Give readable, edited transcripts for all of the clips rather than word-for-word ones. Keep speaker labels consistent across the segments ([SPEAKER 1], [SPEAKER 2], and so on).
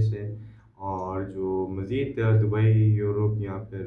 [SPEAKER 1] से, और जो मज़ीद दुबई, यूरोप या फिर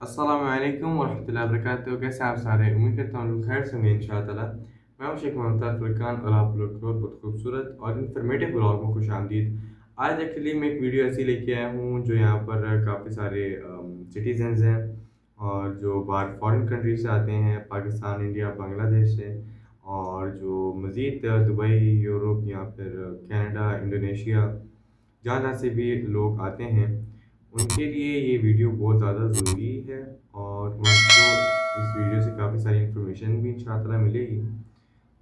[SPEAKER 1] अस्सलाम वालेकुम वरहमतुल्लाहि वबरकातुहू। कैसे हैं आप सारे? उम्मीद करता हूँ लोग खैर से होंगे इंशाअल्लाह ताला। मैं हूँ शेख मुमताज़ फुरकान और आप लोग को बहुत खूबसूरत और इन्फॉर्मेटिव ब्लॉग में खुशामदीद। आज एक्चुअली मैं एक वीडियो ऐसी लेके आया हूँ जो यहाँ पर काफ़ी सारे सिटीजन्स हैं और जो बाहर फॉरेन कंट्री से आते हैं, पाकिस्तान, इंडिया, बांग्लादेश से, और जो मज़ीद दुबई, यूरोप या फिर कनाडा, इंडोनेशिया, जहाँ जहाँ से भी लोग आते हैं, उनके लिए ये वीडियो बहुत ज़्यादा ज़रूरी है और उनको इस वीडियो से काफ़ी सारी इन्फॉर्मेशन भी इंशाअल्लाह मिलेगी।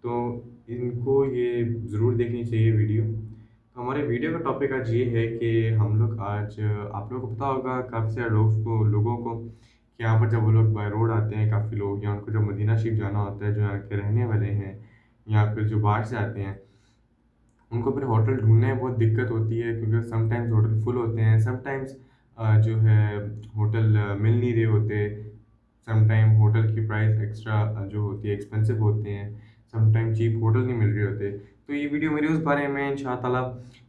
[SPEAKER 1] तो इनको ये ज़रूर देखनी चाहिए वीडियो। तो हमारे वीडियो का टॉपिक आज ये है कि हम लोग आज, आप लोगों को पता होगा काफ़ी सारे लोगों को कि यहाँ पर जब वो लोग बाय रोड आते हैं, काफ़ी लोग, या उनको जब मदीना शरीफ जाना होता है, जो यहाँ के रहने वाले हैं या फिर जो बाहर से आते हैं, उनको फिर होटल ढूँढने में बहुत दिक्कत होती है, क्योंकि समटाइम्स होटल फुल होते हैं, समटाइम्स जो है होटल मिल नहीं रहे होते, समटाइम होटल की प्राइस एक्स्ट्रा जो होती है एक्सपेंसिव होते हैं, समटाइम चीप होटल नहीं मिल रहे होते। तो ये वीडियो मेरी उस बारे में है इंशाअल्लाह।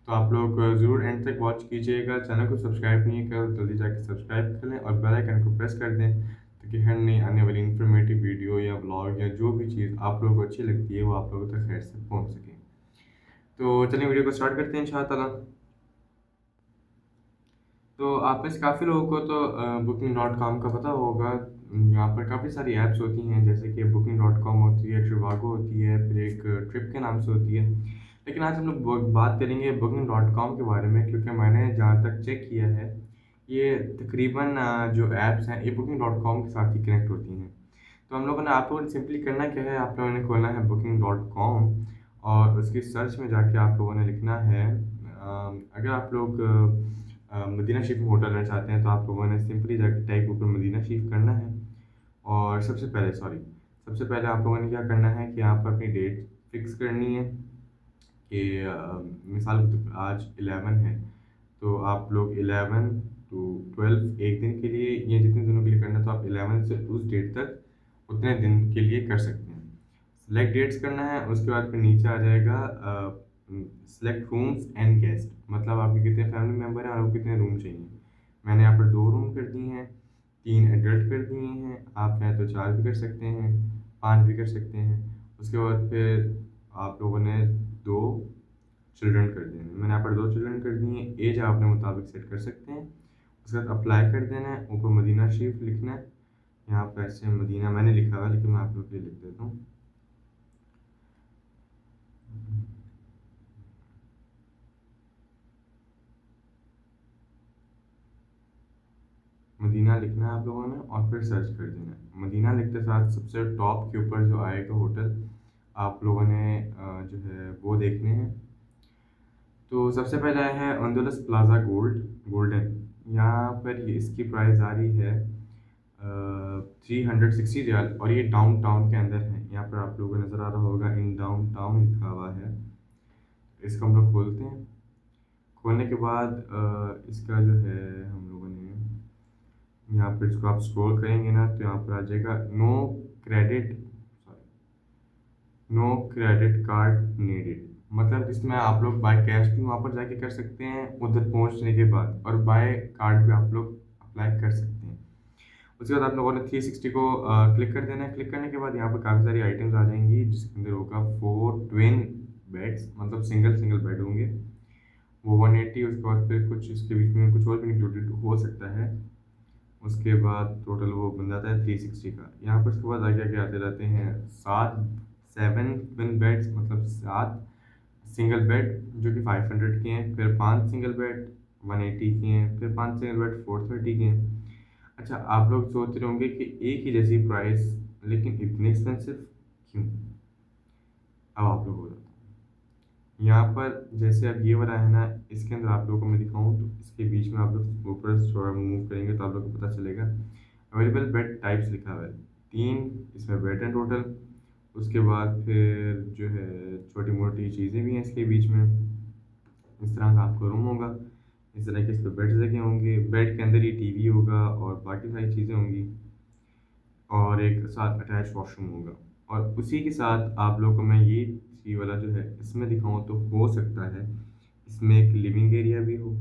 [SPEAKER 1] तो आप लोग ज़रूर एंड तक वॉच कीजिएगा। चैनल को सब्सक्राइब नहीं किया तो जल्दी जाके सब्सक्राइब कर लें और बेल आइकन को प्रेस कर दें, ताकि हर नई आने वाली इन्फॉर्मेटिव वीडियो या ब्लॉग या जो भी चीज़ आप लोगों को अच्छी लगती है वो आप लोगों तक खैर से पहुँच सके। तो चलिए वीडियो को स्टार्ट करते हैं इंशाअल्लाह। तो आप में से काफ़ी लोगों को तो बुकिंग डॉट कॉम का पता होगा। यहाँ पर काफ़ी सारी ऐप्स होती हैं, जैसे कि बुकिंग डॉट कॉम होती है, ट्रिवागो होती है, फिर एक ट्रिप के नाम से होती है। लेकिन आज हम लोग बात करेंगे बुकिंग डॉट कॉम के बारे में, क्योंकि मैंने जहाँ तक चेक किया है, ये तकरीबन जो ऐप्स हैं ये बुकिंग डॉट कॉम के साथ ही कनेक्ट होती हैं। तो आप लोगों ने सिंपली करना क्या है, आप लोगों ने खोलना है बुकिंग डॉट कॉम और उसकी सर्च में जाके आप लोगों ने लिखना है, अगर आप लोग मदीना शरीफ में होटल रहना चाहते हैं, तो आप लोगों ने सिंपली जाके टाइप ऊपर मदीना शरीफ करना है। और सबसे पहले आप लोगों ने क्या करना है कि यहाँ पर अपनी डेट फिक्स करनी है कि मिसाल के तौर पर आज 11 है, तो आप लोग 11 टू 12 एक दिन के लिए, ये जितने दिनों के लिए करना है, तो आप 11 से उस डेट तक उतने दिन के लिए कर सकते हैं। सेलेक्ट डेट्स करना है, उसके बाद फिर नीचे आ जाएगा सेलेक्ट रूम्स एंड गेस्ट, मतलब आपके कितने फैमिली मेम्बर हैं और आपको कितने रूम चाहिए। मैंने यहाँ पर 2 रूम कर दिए हैं, 3 एडल्ट कर दिए हैं, आप चाहें तो 4 भी कर सकते हैं, 5 भी कर सकते हैं। उसके बाद फिर आप लोगों ने 2 चिल्ड्रन कर दिए हैं, मैंने यहाँ पर 2 चिल्ड्रन कर दिए हैं। एज आप अपने मुताबिक सेट कर सकते हैं। उसके बाद अप्लाई कर देना है, ऊपर मदीना शरीफ लिखना है। यहाँ पर ऐसे मदीना मैंने लिखा हुआ है, लेकिन मैं आप लोग के लिए लिख देता हूँ। मदीना लिखना है आप लोगों ने और फिर सर्च कर देना है। मदीना लिखते साथ सबसे टॉप के ऊपर जो आएगा होटल, आप लोगों ने जो है वो देखने हैं। तो सबसे पहला है अंदुलस प्लाजा गोल्डन। यहाँ पर इसकी प्राइस आ रही है 360 रियाल, और ये डाउन टाउन के अंदर है। यहाँ पर आप लोगों को नज़र आ रहा होगा इन डाउन टाउन लिखा हुआ है। इसको हम लोग खोलते हैं। खोलने के बाद इसका जो है हम लोगों ने यहाँ पर, इसको आप स्क्रॉल करेंगे ना, तो यहाँ पर आ जाएगा credit no credit card needed, मतलब इसमें आप लोग बाय कैश भी वहाँ पर जाके कर सकते हैं उधर पहुँचने के बाद, और बाय कार्ड भी आप लोग अप्लाई कर सकते हैं। उसके बाद आप लोगों ने 360 को क्लिक कर देना है। क्लिक करने के बाद यहाँ पर काफ़ी सारी आइटम्स आ जाएंगी, जिसके अंदर होगा 4 ट्विन बेड्स, मतलब सिंगल सिंगल बेड होंगे, वो 180। उसके बाद फिर कुछ इसके बीच में कुछ और भी इंक्लूडेड हो सकता है। उसके बाद टोटल वो बन जाता है 360 का। यहाँ पर उसके बाद आगे आगे आते रहते हैं 7 मतलब 7 सिंगल बेड जो कि 500 के हैं, फिर 5 सिंगल बेड 180 के हैं, फिर 5 सिंगल बेड 430 के हैं। अच्छा, आप लोग सोच रहे होंगे कि एक ही जैसी प्राइस, लेकिन इतनी एक्सपेंसिव क्यों? अब आप लोग बोलो। यहाँ पर जैसे अब ये वाला है ना, इसके अंदर आप लोगों को मैं दिखाऊँ तो इसके बीच में आप लोग ऊपर से थोड़ा मूव करेंगे तो आप लोग को पता चलेगा अवेलेबल बेड टाइप्स लिखा हुआ है। 3 इसमें बेड हैं टोटल। उसके बाद फिर जो है छोटी मोटी चीज़ें भी हैं इसके बीच में। इस तरह का आपको रूम होगा। इस तरह के इस पे बेड्स लगे होंगे, बेड के अंदर ही टीवी होगा और बाकी सारी चीज़ें होंगी, और एक साथ अटैच वॉशरूम होगा। और उसी के साथ आप लोगों को मैं ये वाला जो है इसमें दिखाऊँ तो हो सकता है इसमें एक लिविंग एरिया भी हो,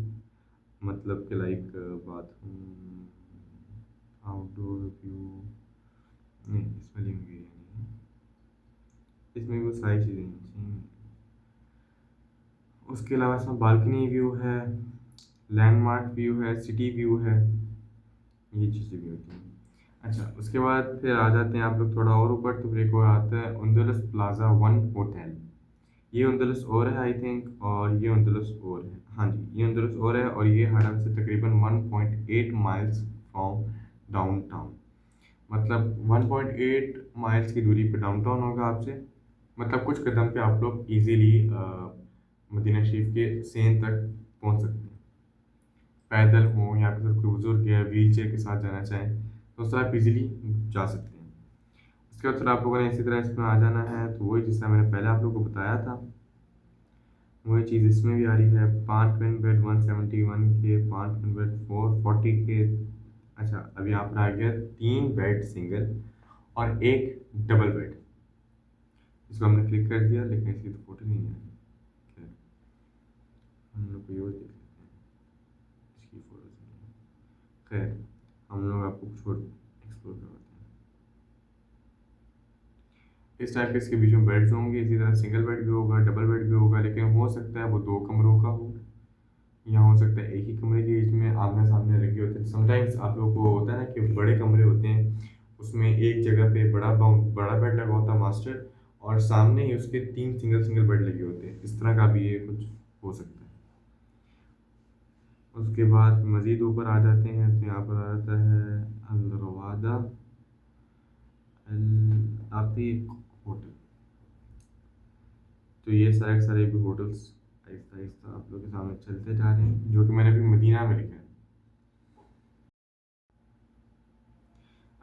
[SPEAKER 1] मतलब कि लाइक बाथरूम, आउटडोर व्यू। नहीं, इसमें लिविंग एरिया नहीं है, इसमें वो सारी चीज़ें नहीं चाहिए। उसके अलावा इसमें बालकनी व्यू है, लैंडमार्क व्यू है, सिटी व्यू है, ये चीज़ें भी होती हैं। अच्छा, उसके बाद फिर आ जाते हैं आप लोग थोड़ा और ऊपर, तो फिर एक और आता है उंदुलस प्लाजा वन होटल। ये उंदुलस और है आई थिंक, और ये उंदुलस और है, हाँ जी ये उंदुलस और है, और ये हडन से तकरीबन 1.8 माइल्स फ्रॉम डाउनटाउन। मतलब 1.8 माइल्स की दूरी पे डाउनटाउन होगा आपसे, मतलब कुछ कदम पे आप लोग इजीली मदीना शरीफ के सेन तक पहुंच सकते हैं। पैदल हो या फिर कोई बुजुर्ग है व्हील चेयर के साथ जाना चाहें तो उस तरह आप इजीली जा सकते हैं। उसके बाद फिर आप लोगों ने इसी तरह इसमें आ जाना है, तो वही जिसका मैंने पहले आप लोगों को बताया था वही चीज़ इसमें भी आ रही है। 5 ट्विन बेड 171 के, 5 ट्विन बेड 440 के। अच्छा, अब यहाँ पर आ गया 3 बेड सिंगल और एक डबल बेड। इसको हमने क्लिक कर दिया लेकिन इसकी तो फोटो नहीं है। खैर, हम लोग कोई और देख लेते हैं, इसकी फोटो नहीं है। खैर, हम लोग आपको कुछ और एक्सप्लोर करवाते हैं। इस टाइप के इसके बीच में बेड्स होंगे, इसी तरह सिंगल बेड भी होगा, डबल बेड भी होगा, लेकिन हो सकता है वो 2 कमरों का हो, या हो सकता है एक ही कमरे के बीच में आमने सामने लगे होते हैं। समटाइम्स आप लोग को होता है ना कि बड़े कमरे होते हैं, उसमें एक जगह पे बड़ा बेड लगा होता है मास्टर, और सामने ही उसके 3 सिंगल सिंगल बेड लगे होते हैं। इस तरह का भी ये कुछ हो सकता है। उसके बाद मज़ीद ऊपर आ जाते हैं तो यहाँ पर आ जाता है अल रवादा अल आतिक होटल। तो ये सारे के सारे भी होटल्स आहिस्ता आहिस्ता आप लोग के सामने चलते जा रहे हैं, जो कि मैंने अभी मदीना में लिखा है।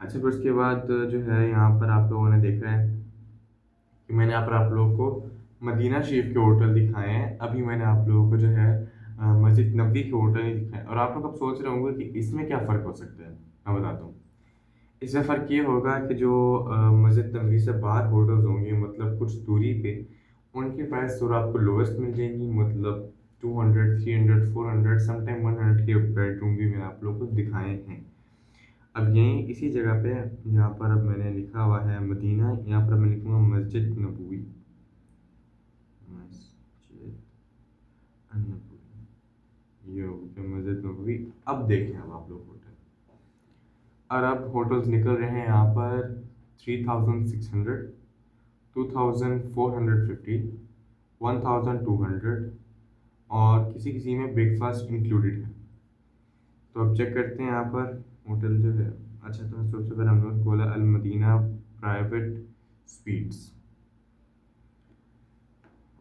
[SPEAKER 1] अच्छा, फिर उसके बाद जो है यहाँ पर आप लोगों ने देखा है कि मैंने यहाँ पर आप लोगों को मदीना शरीफ के होटल दिखाए हैं। अभी मैंने आप लोगों को जो है मस्जिद नबवी के होटल नहीं दिखाए, और आप लोग अब सोच रहे होंगे कि इसमें क्या फ़र्क हो सकता है। मैं बताता हूँ। इसमें फ़र्क ये होगा कि जो मस्जिद नबवी से बाहर होटल्स होंगे, मतलब कुछ दूरी पे, उनकी प्राइस थोड़ा आपको लोवेस्ट मिल जाएगी, मतलब 200, 300, 400, समटाइम 100 के बेडरूम भी मैंने आप लोगों को दिखाए हैं। अब यहीं इसी जगह पे यहाँ पर अब मैंने लिखा हुआ है मदीना, यहाँ पर मैं लिखूँगा मस्जिद नबवी, मस्जिद नबवी, ये हो गया मस्जिद नबवी। अब देखें अब आप लोग होटल, और अब होटल्स निकल रहे हैं यहाँ पर 3600, 2450, 1200, और किसी किसी में ब्रेकफास्ट इंक्लूडेड है। तो अब चेक करते हैं यहाँ पर होटल जो है। अच्छा, तो सबसे पहले हम लोग खोला अल मदीना प्राइवेट स्वीट्स।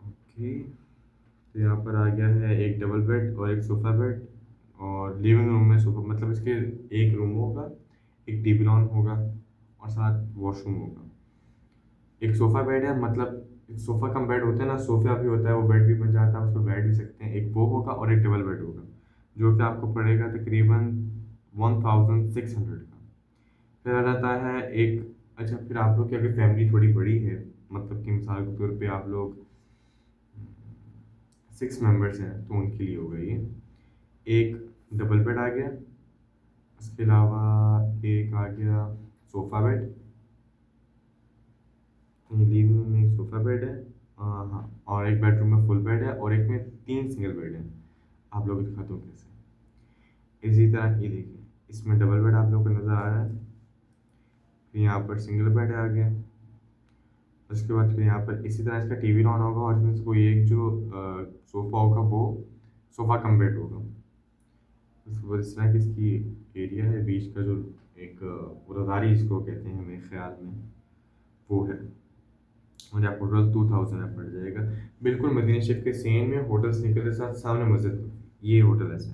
[SPEAKER 1] ओके, तो यहाँ पर आ गया है एक डबल बेड और एक सोफ़ा बेड, और लिविंग रूम में सोफ़ा, मतलब इसके एक रूम होगा, एक टीवी लॉन होगा, और साथ वॉशरूम होगा। एक सोफ़ा बेड है, मतलब एक सोफ़ा कम बेड होता है ना, सोफ़ा भी होता है, वो बेड भी बन जाता है, उस पर बैठ भी सकते हैं। एक वो होगा और एक डबल बेड होगा, जो कि आपको पड़ेगा तकरीबन 1600 का। फिर आ जाता है एक, अच्छा फिर आप लोग की अगर फैमिली थोड़ी बड़ी है, मतलब कि मिसाल के तौर पे आप लोग 6 मेंबर्स हैं, तो उनके लिए होगा ये एक डबल बेड आ गया। उसके अलावा एक आ गया सोफ़ा बेड, लिविंग रूम में एक सोफ़ा बेड है, हाँ, और एक बेडरूम में फुल बेड है, और एक में 3 सिंगल बेड है। आप लोग दिखाता हूँ कैसे। इसी तरह ये देखिए, इसमें डबल बेड आप लोग को नज़र आ रहा है, फिर यहाँ पर सिंगल बेड आ गया। उसके बाद फिर यहाँ पर इसी तरह इसका टीवी ऑन होगा, और इसमें से कोई एक जो सोफ़ा होगा वो सोफ़ा कम बेड होगा। उसके बाद इस तरह की इसकी एरिया है, बीच का जो एक रज़ारी जिसको कहते हैं मेरे ख्याल में, वो है। और आपको टोटल 2000 में पड़ जाएगा। बिल्कुल मदीना शरीफ के सेम में होटल्स निकल के साथ सामने मस्जिद, ये होटल ऐसे।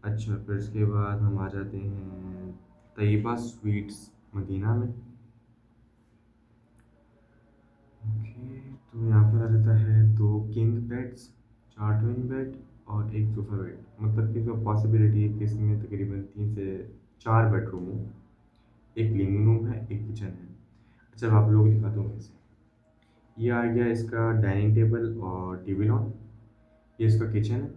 [SPEAKER 1] अच्छा, फिर इसके बाद हम आ जाते हैं तैयबा स्वीट्स मदीना में। ओके, तो यहाँ पर आ जाता है 2 किंग बेड्स, 4 ट्विन बेड, और एक सोफ़ा बेड, मतलब कि इसमें पॉसिबिलिटी है कि इसमें तकरीबन 3 से 4 बेडरूम हो, एक लिविंग रूम है, एक किचन है। अच्छा, मैं आप लोगों को दिखाता हूँ कैसे। ये आ गया इसका डाइनिंग टेबल और टीवी लॉन, ये इसका किचन है।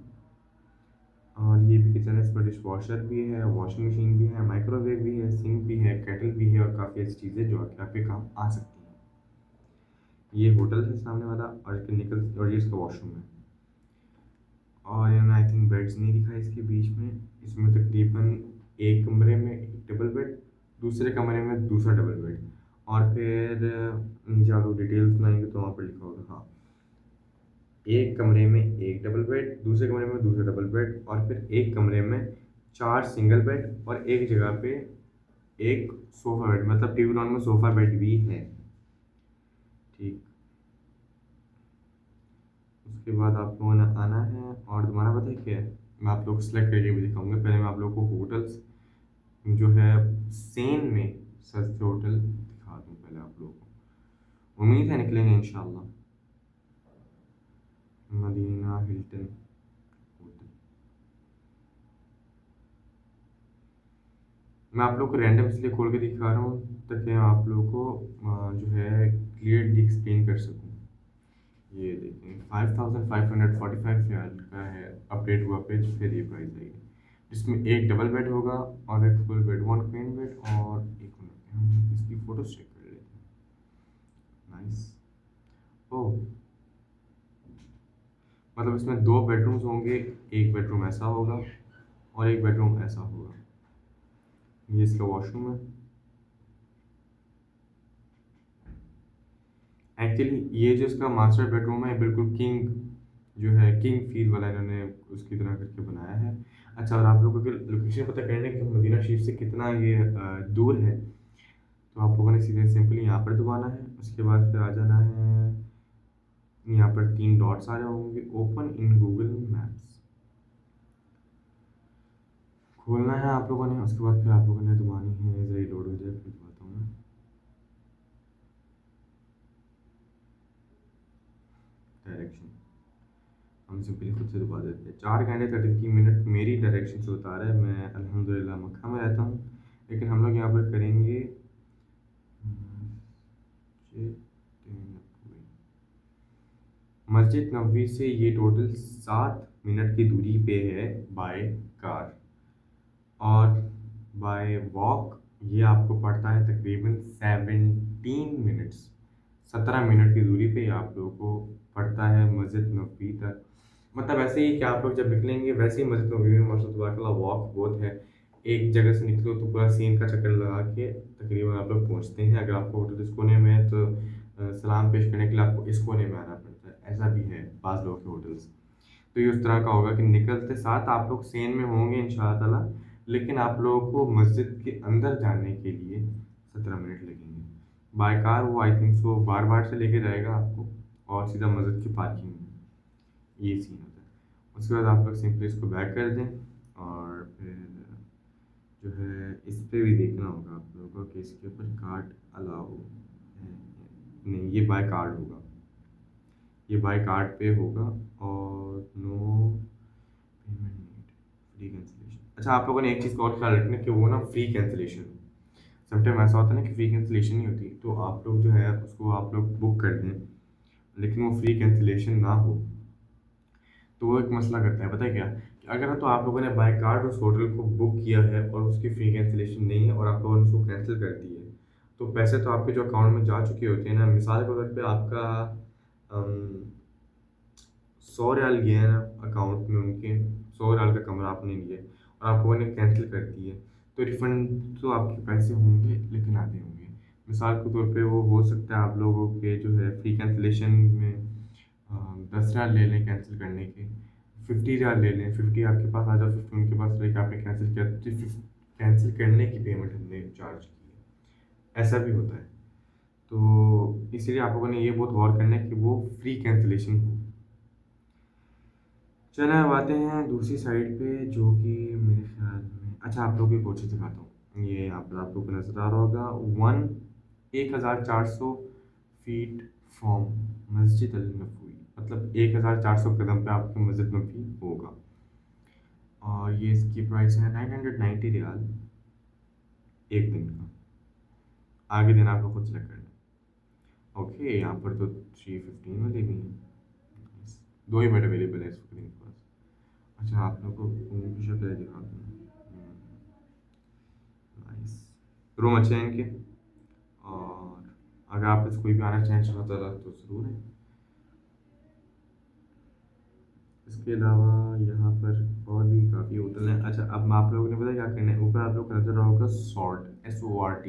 [SPEAKER 1] और ये भी किचन है, इसमें डिश वॉशर भी है, वॉशिंग मशीन भी है, माइक्रोवेव भी है, सिंक भी है, केटल भी है और काफ़ी ऐसी चीज़ें जो कि आपके काम आ सकती हैं। ये होटल है सामने वाला, और इसके निकल और ये इसका वॉशरूम है। और इन्होंने आई थिंक बेड्स नहीं दिखाए इसके बीच में। इसमें तकरीबन एक कमरे में एक डबल बेड, दूसरे कमरे में दूसरा डबल बेड, और फिर नीचे आप लोग डिटेल्स बनाएंगे तो वहाँ पर लिखा होगा, हाँ, एक कमरे में एक डबल बेड, दूसरे कमरे में दूसरा डबल बेड, और फिर एक कमरे में 4 सिंगल बेड और एक जगह पे एक सोफ़ा बेड, मतलब टीवी लॉन में सोफ़ा बेड भी है। ठीक, उसके बाद आप लोगों ने आना है और दोबारा पता है क्या है, मैं आप लोग को सेलेक्ट करके भी दिखाऊंगा। पहले मैं आप लोग को होटल्स जो है सेन में सस्ते होटल दिखा दूँ पहले आप लोगों को। उम्मीद है निकलेंगे इंशाल्लाह। मदीना हिल्टन होटल, मैं आप लोग को रैंडम इसलिए खोल के दिखा रहा हूँ ताकि मैं आप लोगों को जो है क्लियरली एक्सप्लेन कर सकूँ। ये देखें, 5545 रियाल का है अपडेट हुआ पेज, फिर ये प्राइस आएगी, जिसमें एक डबल बेड होगा और एक full bed, one queen bed और एक मिनट हम इसकी फ़ोटोज चेक कर लेते हैं। नाइस। ओह, मतलब इसमें दो बेडरूम्स होंगे, एक बेडरूम ऐसा होगा और एक बेडरूम ऐसा होगा। ये इसका वॉशरूम है। एक्चुअली ये जो इसका मास्टर बेडरूम है बिल्कुल किंग, जो है किंग फील वाला इन्होंने उसकी तरह करके बनाया है। अच्छा, और आप लोगों को लोकेशन पता करने की मदीना शरीफ से कितना ये दूर है, तो आप लोगों ने सीधे सिंपली यहाँ पर दबाना है। उसके बाद फिर आ जाना है, यहाँ पर 3 डॉट्स आ रहे होंगे, ओपन इन गूगल मैप्स खोलना है आप लोगों ने। उसके बाद फिर आप लोगों ने दबानी है, जरा लोड हो जाए फिर दबाता हूँ मैं। डायरेक्शन हम सिंपली खुद से दबा देते हैं। 4 घंटे 33 मिनट मेरी डायरेक्शन से बता रहा है। मैं अल्हम्दुलिल्लाह मक्का में रहता हूँ, लेकिन हम लोग यहाँ पर करेंगे मस्जिद नबवी से ये टोटल 7 मिनट की दूरी पे है बाय कार, और बाय वॉक ये आपको पड़ता है तकरीबन 17 मिनट्स, 17 मिनट की दूरी पे आप लोगों को पड़ता है मस्जिद नबवी तक। मतलब ऐसे ही कि आप लोग जब निकलेंगे वैसे ही मस्जिद नबवी में माशा तबारकल्लाह वॉक बहुत है। एक जगह से निकलो तो पूरा सीन का चक्कर लगा के तकरीबन आप लोग पहुंचते हैं। अगर आपको होटल इस कोने में है तो सलाम पेश करने के लिए आपको इस कोने में आना पड़ता है। ऐसा भी है बाज़ लोगों के होटल्स। तो ये उस तरह का होगा कि निकलते साथ आप लोग सेन में होंगे इंशाअल्लाह ताला, लेकिन आप लोगों को मस्जिद के अंदर जाने के लिए 17 मिनट लगेंगे। बाय कार वो आई थिंक सो बार बार से लेके जाएगा आपको और सीधा मस्जिद की पार्किंग में, ये सीन होता है। उसके बाद आप लोग सिंपली इसको बैक कर दें, और फिर जो है इस पे भी देखना होगा आप लोगों को कि इसके ऊपर कार्ड अलाउ है, नहीं ये बाय कार्ड होगा, ये बाय कार्ड पे होगा। और no payment need, free cancellation. अच्छा, आप लोगों ने एक चीज़ का और ख्याल रखना कि वो ना फ्री कैंसिलेशन, समटाइम ऐसा होता है ना कि फ्री कैंसिलेशन नहीं होती, तो आप लोग जो है उसको आप लोग बुक कर दें लेकिन वो फ्री कैंसिलेशन ना हो, तो वो एक मसला करता है। पता है क्या, कि अगर तो आप लोगों ने बाय कार्ड उस होटल को बुक किया है और उसकी फ्री कैंसिलेशन नहीं है और आप लोगों ने उसको कैंसिल कर दी है, तो पैसे तो आपके जो अकाउंट में जा चुके होते हैं ना। मिसाल के तौर पे आपका 100 रियाल गया है ना अकाउंट में उनके, 100 रियाल का कमरा आपने लिया और आप लोगों ने कैंसिल कर दिया, तो रिफ़ंड तो आपके पैसे होंगे लेकिन आधे होंगे। मिसाल के तौर पे वो हो सकता है आप लोगों के जो है फ्री कैंसिलेशन में 10 रियाल ले लें कैंसिल करने के, 50 रियाल ले लें, 50 आपके पास आ जाओ, 50 उनके पास रहे कि आपने कैंसिल किया, तो कैंसिल करने की पेमेंट हमने चार्ज की है। ऐसा भी होता है, तो इसीलिए आप लोगों ने ये बहुत गौर करना है कि वो फ्री कैंसिलेशन हो। चलें अब आते हैं दूसरी साइड पे, जो कि मेरे ख्याल में, अच्छा आप लोगों की कोशिश दिखाता हूँ। ये यहाँ पर आप लोग को नज़र आ रहा होगा 1400 फीट फ्रॉम मस्जिद अल नबवी, मतलब 1400 कदम पे आपकी मस्जिद नबी होगा। और ये इसकी प्राइस है 990 रियाल एक दिन का। आगे दिन आपको खुद सेलेक्ट करना है। ओके, यहाँ पर तो 315 वाले भी हैं। Nice. दो ही बेड अवेलेबल है इस वक्त इनके पास। अच्छा, आप लोग को रूम की शक्ल दिखा दूँ। नाइस। रूम अच्छे हैं इनके। और अगर आप इस कोई भी आना चाहें इंशाल्लाह तो ज़रूर है। इसके अलावा यहाँ पर और भी काफ़ी होटल हैं। अच्छा, अब आप लोगों ने पता है क्या करना है, ऊपर आप लोग को नजर होगा सॉर्ट, SORT।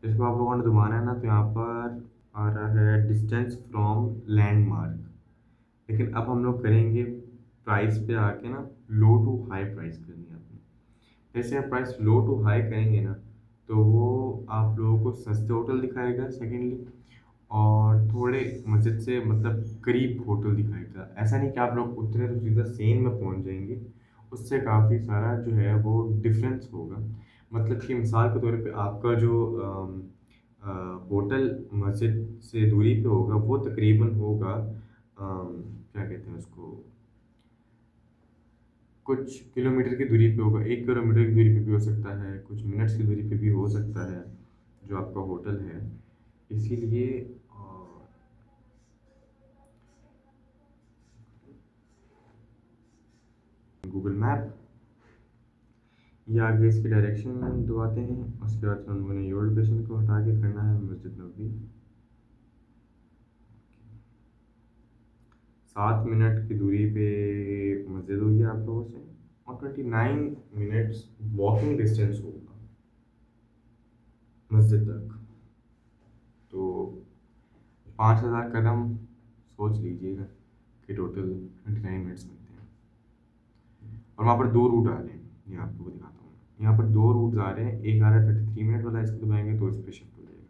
[SPEAKER 1] इसको आप लोगों ने दबाना है ना, तो यहाँ पर आ रहा है डिस्टेंस फ्रॉम लैंडमार्क। लेकिन अब हम लोग करेंगे प्राइस पे आके ना, लो टू हाई प्राइस करनी है आपने। जैसे आप प्राइस लो टू हाई करेंगे ना, तो वो आप लोगों को सस्ते होटल दिखाएगा सेकेंडली, और थोड़े मस्जिद से मतलब करीब होटल दिखाएगा। ऐसा नहीं कि आप लोग उतरे तो सीधा सेम में पहुंच जाएंगे, उससे काफ़ी सारा जो है वो डिफरेंस होगा। मतलब कि मिसाल के तौर पे आपका जो होटल मस्जिद से दूरी पे होगा वो तकरीबन होगा क्या कहते हैं उसको, कुछ किलोमीटर की दूरी पे होगा। 1 किलोमीटर की दूरी पे भी हो सकता है, कुछ मिनट्स की दूरी पे भी हो सकता है जो आपका होटल है। इसीलिए गूगल मैप या आगे इसकी डायरेक्शन दबाते हैं। उसके बाद फिर उन्होंने योर लोकेशन को हटा के करना है मस्जिद नबी। 7 मिनट की दूरी पे मस्जिद होगी आप लोगों से, और 29 मिनट्स वॉकिंग डिस्टेंस होगा मस्जिद तक। तो 5000 कदम सोच लीजिएगा कि टोटल 29 मिनट्स बनते हैं। और वहाँ पर दो रूट आ रहे हैं, ये आपको दिखाता हूँ। यहाँ पर दो रूट आ रहे हैं, एक आ रहा है 33 मिनट वाला, इसको दबाएंगे तो इस पर शिफ्ट हो जाएगा।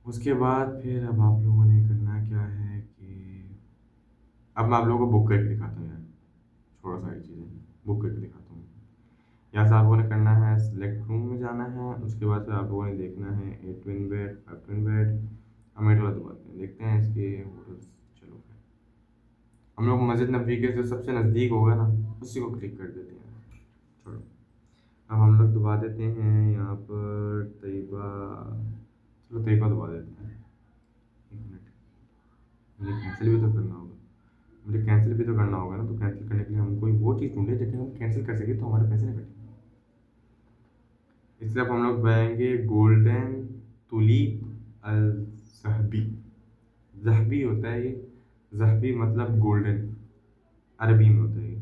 [SPEAKER 1] उसके बाद फिर अब आप लोगों ने करना क्या है कि अब मैं आप लोगों को बुक करके दिखाता हूँ यार, थोड़ा सारी चीज़ें बुक करके दिखाता हूँ। यहाँ से आप लोगों ने करना है सिलेक्ट रूम में जाना है। उसके बाद फिर आप लोगों ने देखना है 8 ट्विन बेड, 5 ट्विन बेड। हम 8 वाला दबाते हैं, देखते हैं इसके होटल्स। चलो फिर हम लोग मस्जिद नबी के जो सबसे नज़दीक होगा ना, उसी को क्लिक कर देते हैं। छोड़ो, अब हम लोग दबा देते हैं यहाँ पर तैयबा। चलो तैयबा दबा देते हैं। एक मिनट, मुझे कैंसिल भी तो करना होगा। मुझे कैंसिल भी तो करना होगा ना, तो कैंसिल करने के लिए हम कोई वो चीज़ ढूंढे जिससे हम कैंसिल कर सके तो हमारे पैसे नहीं कटेंगे। इसलिए अब हम लोग बनाएंगे गोल्डन तुलीप अल जहबी। जहबी होता है ये, जहबी मतलब गोल्डन, अरबी में होता है ये।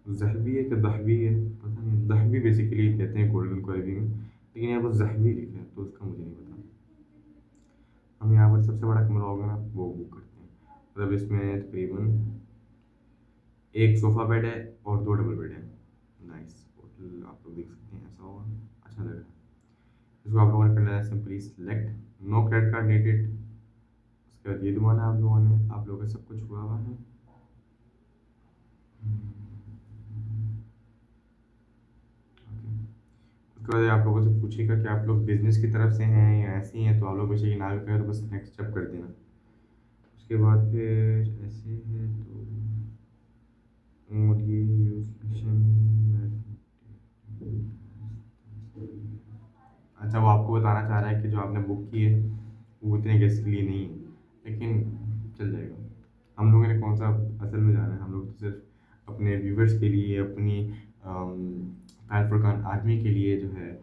[SPEAKER 1] जहबी है कि दहबी है पता नहीं, दहबी बेसिकली कहते हैं गोल्डन को अरबी में, लेकिन यहाँ पर जहबी लिखा है तो उसका मुझे नहीं पता। हम यहाँ पर सबसे बड़ा कमरा होगा ना वो बुक करते हैं। मतलब इसमें तकरीबन एक सोफ़ा बेड है और दो डबल बेड है। नाइस होटल आप लोग देख सकते हैं, ऐसा होगा, अच्छा लग रहा है। इसको आप लोगों ने करना है simply select no credit card needed. उसके बाद ये दबाना है आप लोगों ने, आप लोगों का सब कुछ हुआ हुआ है। उसके बाद आप लोगों से पूछेगा कि आप लोग बिजनेस की तरफ से हैं या ऐसे ही हैं, तो आप लोग वैसे ना भी करें, बस नेक्स्ट स्टेप कर देना। उसके बाद फिर ऐसे है तो, और ये यूज, अच्छा वो आपको बताना चाह रहा है कि जो आपने बुक की है वो इतने गेस्ट के लिए नहीं है, लेकिन चल जाएगा। हम लोगों ने कौन सा असल में जाना है, हम लोग तो सिर्फ अपने व्यूवर्स के लिए, अपनी फैन फरकान आदमी के लिए जो है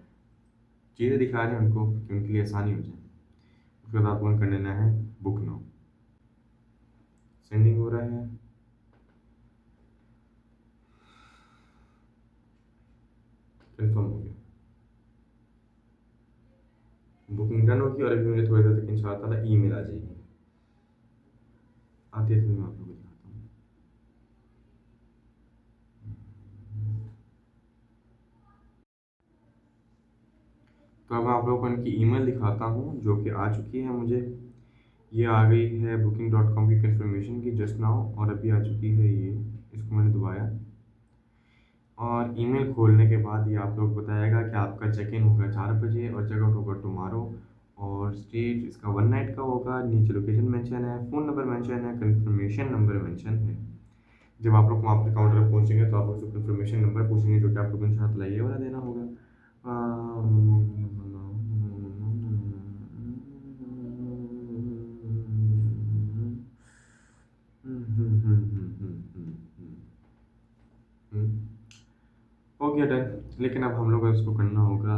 [SPEAKER 1] चीज़ें दिखा रहे हैं उनको कि उनके लिए आसानी हो जाए। उसके बाद आपको कर लेना है बुक नाउ। सेंडिंग हो रहा है, कंफर्म हो गया, बुकिंग डन होगी। और अभी मुझे थोड़ी देर तक इंशाअल्लाह ईमेल आ जाएगी। आते हैं मैं आप लोगों को दिखाता हूँ। तो अब मैं आप लोगों को इनकी ईमेल दिखाता हूँ जो कि आ चुकी है मुझे। ये आ गई है booking.com की कंफर्मेशन की जस्ट नाउ, और अभी आ चुकी है ये। इसको मैंने दबाया और ईमेल खोलने के बाद ये आप लोग बताएगा कि आपका चेक इन होगा 4 बजे और चेकआउट होगा टुमारो। और स्टेज इसका 1 नाइट का होगा। नीचे लोकेशन मेंशन है, फ़ोन नंबर मेंशन है, कंफर्मेशन नंबर मेंशन है। जब आप लोग वहाँ पे काउंटर पे पहुँचेंगे तो आप लोग से कंफर्मेशन नंबर पूछेंगे, जो कि आप लोगों के साथ लाइए वाला देना होगा। हो गया डन। लेकिन अब हम लोग को इसको करना होगा,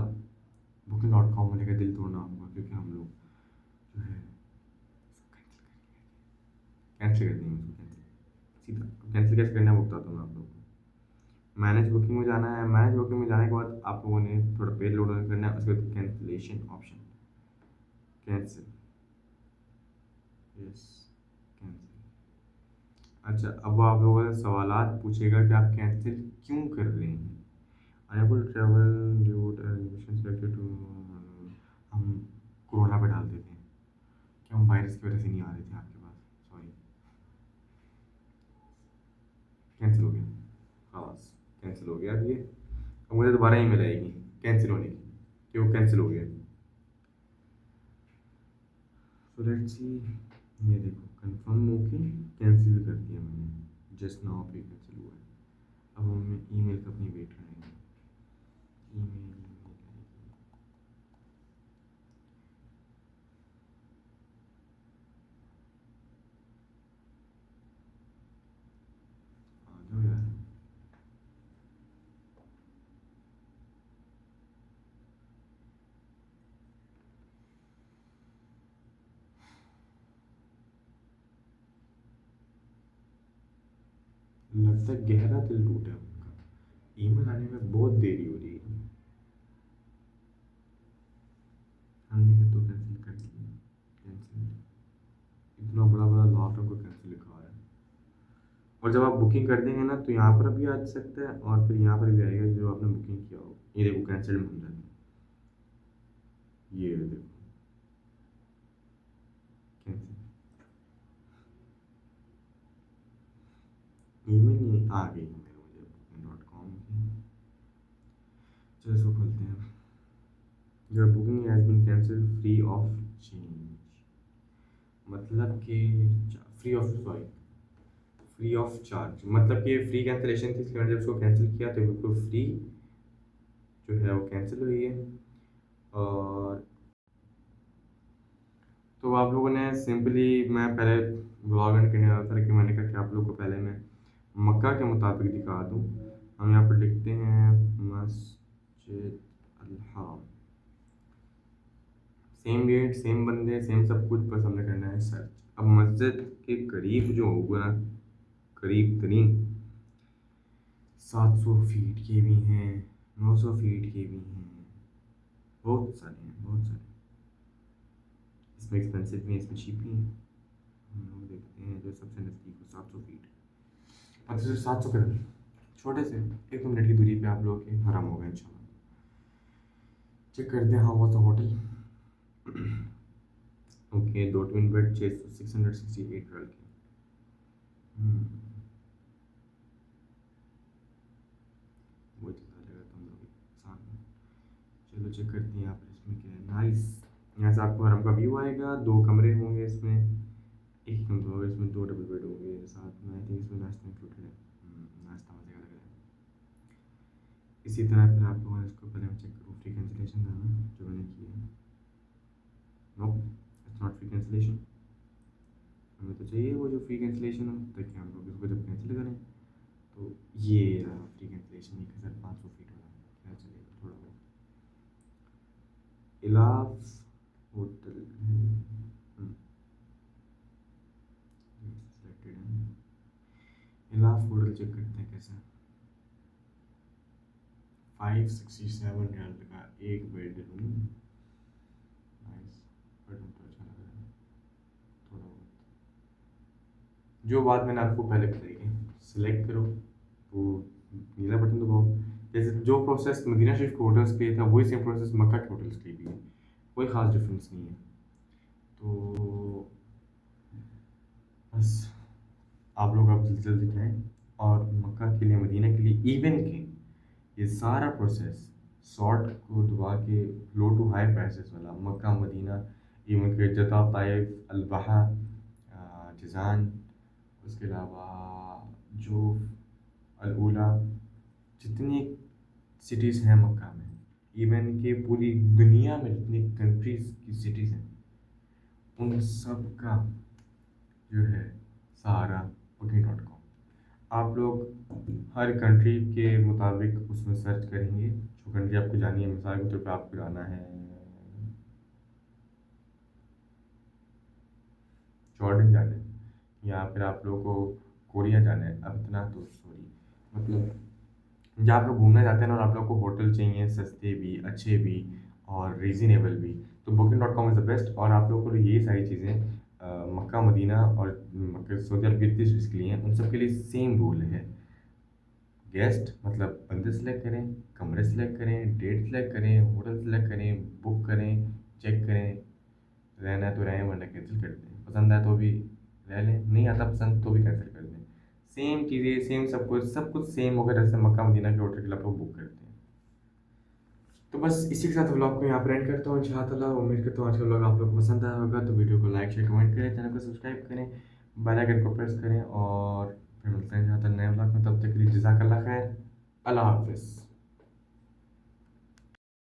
[SPEAKER 1] Booking.com वाले का दिल तोड़ना होगा, क्योंकि हम लोग जो है कैंसिल कर देंगे उसको। कैंसिल सीधा कैंसिल कैसे करना है वो बताता हूँ मैं आप लोगों को। मैनेज बुकिंग में जाना है। मैनेज बुकिंग में जाने के बाद आप लोगों ने थोड़ा पेज लोड करना है, उसके बाद cancellation option, cancel, yes, cancel. अच्छा, अब आप लोगों से सवालात पूछेगा कि आप कैंसिल क्यों कर रहे हैं। Enable travel due to admission selected to, हम कोरोना पे डाल देते हैं कि हम वायरस की वजह से नहीं आ रहे थे आपके पास, सॉरी। कैंसिल हो गया, खलास कैंसिल हो गया अब ये। अब मुझे दोबारा ईमेल आएगी कैंसिल होने की कि वो कैंसिल हो गया। सो लेट्स सी, ये देखो कंफर्म ओके, कैंसिल भी कर दिया मैंने, जस्ट नाउ पे कैंसिल हुआ है। अब हमें ईमेल का अपनी वेट करेंगे। ईमेल आ जाओ यार। लगता है गहरा दिल टूटा है उनका, ईमेल आने में बहुत देरी हो रही है। हमने क्या तो कैंसिल कर दिया, कैंसिल, इतना बड़ा बड़ा लॉट को कैंसिल लिखा हुआ है। और जब आप बुकिंग कर देंगे ना तो यहाँ पर भी आ सकता है और फिर यहाँ पर भी आएगा जो आपने बुकिंग किया हो। ये देखो कैंसिल में हो जाता है, ये देखो कैंसिल। ईमेल नहीं आ गई ईमेल मुझे Booking.com की। चलो इसको खोलते हैं। Your booking has been cancel free of change, मतलब कि free of, sorry, free of charge, मतलब कि फ्री कैंसिलेशन थी, इसलिए मैंने जब उसको कैंसिल किया तो बिल्कुल फ्री जो है वो कैंसिल हुई है। और तो आप लोगों ने सिंपली, मैं पहले ब्लॉग एंड करने वाला था कि मैंने कहा कि आप लोग को पहले मैं मक्का के मुताबिक दिखा दूँ। हम यहाँ पर लिखते हैं मस्जिद अल हराम, सेम डेट सेम बंदे सेम सब कुछ, बस हमने करना है सर्च। अब मस्जिद के करीब जो होगा ना, करीब तरीन 700 फीट के भी हैं, 900 फीट के भी हैं, बहुत सारे हैं, बहुत सारे। इसमें एक्सपेंसिव भी हैं, इसमें चीप भी हैं। हम लोग देखते हैं जो सबसे नज़दीक हो, 700 फीट, मतलब सिर्फ 700 कदम, छोटे से 1 मिनट की दूरी पे आप लोगों के हराम होगा इंशाल्लाह। चेक करते हैं, हाँ वो तो hotel okay, 2 twin bed, 668 dollar के। वो चला जाएगा तुम लोग साथ में। चलो चेक करते हैं यहाँ पर, इसमें क्या है। नाइस, यहाँ से आपको हरम का व्यू आएगा, 2 कमरे होंगे इसमें, एक ही कमरा होगा इसमें, 2 डबल बेड होंगे साथ में। आई थिंक इसमें नाश्ता इंक्लूडेड है। नाश्ता मजे का लग रहा है। इसी तरह फिर आप लोगों ने इसको पहले मैं चेक करूँ, फ्री कैंसिलेशन था ना जो मैंने किया है। No, it's not free cancellation. हमें तो चाहिए वो जो फ्री कैंसिलेशन हो, ताकि हम लोग इसको जब कैंसिल करें तो ये रहा फ्री कैंसिलेशन, 1500 फीट वाला। क्या चलेगा थोड़ा बहुत। इलाफ होटल सिलेक्टेड है। इलाफ होटल चेक करते हैं कैसा। 567 का एक बेडरूम, नाइस, बेडरूम तो अच्छा लग रहा है थोड़ा बहुत। जो बात मैंने आपको पहले बताई है, सिलेक्ट करो वो नीला बटन दबाओ। जैसे जो प्रोसेस मदीना शरीफ के होटल्स के लिए था, वही सेम प्रोसेस मक्का के होटल्स के लिए भी है, कोई ख़ास डिफरेंस नहीं है। तो बस आप लोग अब जल्दी जल्दी जाएँ और मक्का के लिए, मदीना के लिए, इवन के ये सारा प्रोसेस शॉर्ट को दबा के लो टू हाई प्राइसेस वाला मक्का मदीना, इवन के जद्दा ताइफ अलबहा जिजान, उसके अलावा जोफ अलूला, जितनी सिटीज़ हैं मक्का में, इवन के पूरी दुनिया में जितनी कंट्रीज़ की सिटीज़ हैं, उन सब का जो है सहारा Booking.com। आप लोग हर कंट्री के मुताबिक उसमें सर्च करेंगे, जो कंट्री आपको जानी है। मिसाल के तौर पे आपको जाना है जॉर्डन जाना है, या फिर आप लोगों को कोरिया जाना है। अब इतना तो सॉरी, मतलब जब आप लोग घूमने जाते हैं ना और आप लोग को होटल चाहिए सस्ते भी, अच्छे भी और रीज़नेबल भी, तो Booking.com इज़ द बेस्ट। और आप लोगों को ये सारी चीज़ें मक्का मदीना और सऊदी अरब के जितने के लिए हैं, उन सब के लिए सेम रूल है। गेस्ट मतलब बंदे सेलेक्ट करें, कमरे सेलेक्ट करें, डेट सेलेक्ट करें, होटल सेलेक्ट करें, बुक करें, चेक करें, रहना है तो रहें वरना कैंसिल कर दें, पसंद आए तो भी रह लें, नहीं आता पसंद तो भी कैंसिल कर दें। सेम चीज़ें, सेम सब कुछ सेम होगा जैसे मक्का मदीना के होटल के लिए आप लोग बुक करते हैं। तो बस इसी के साथ व्लॉग को यहाँ पर एंड करता हूँ। इंशाअल्लाह उम्मीद करता हूँ आज का व्लॉग आप लोग को पसंद आया होगा। तो वीडियो को लाइक शेयर कमेंट करें, चैनल को सब्सक्राइब करें, बेल आइकन को प्रेस करें, और फिर मिलते हैं इंशाअल्लाह नए व्लॉग में। तब तक के लिए जज़ाकल्लाह खैर, अल्लाह हाफ़िज़।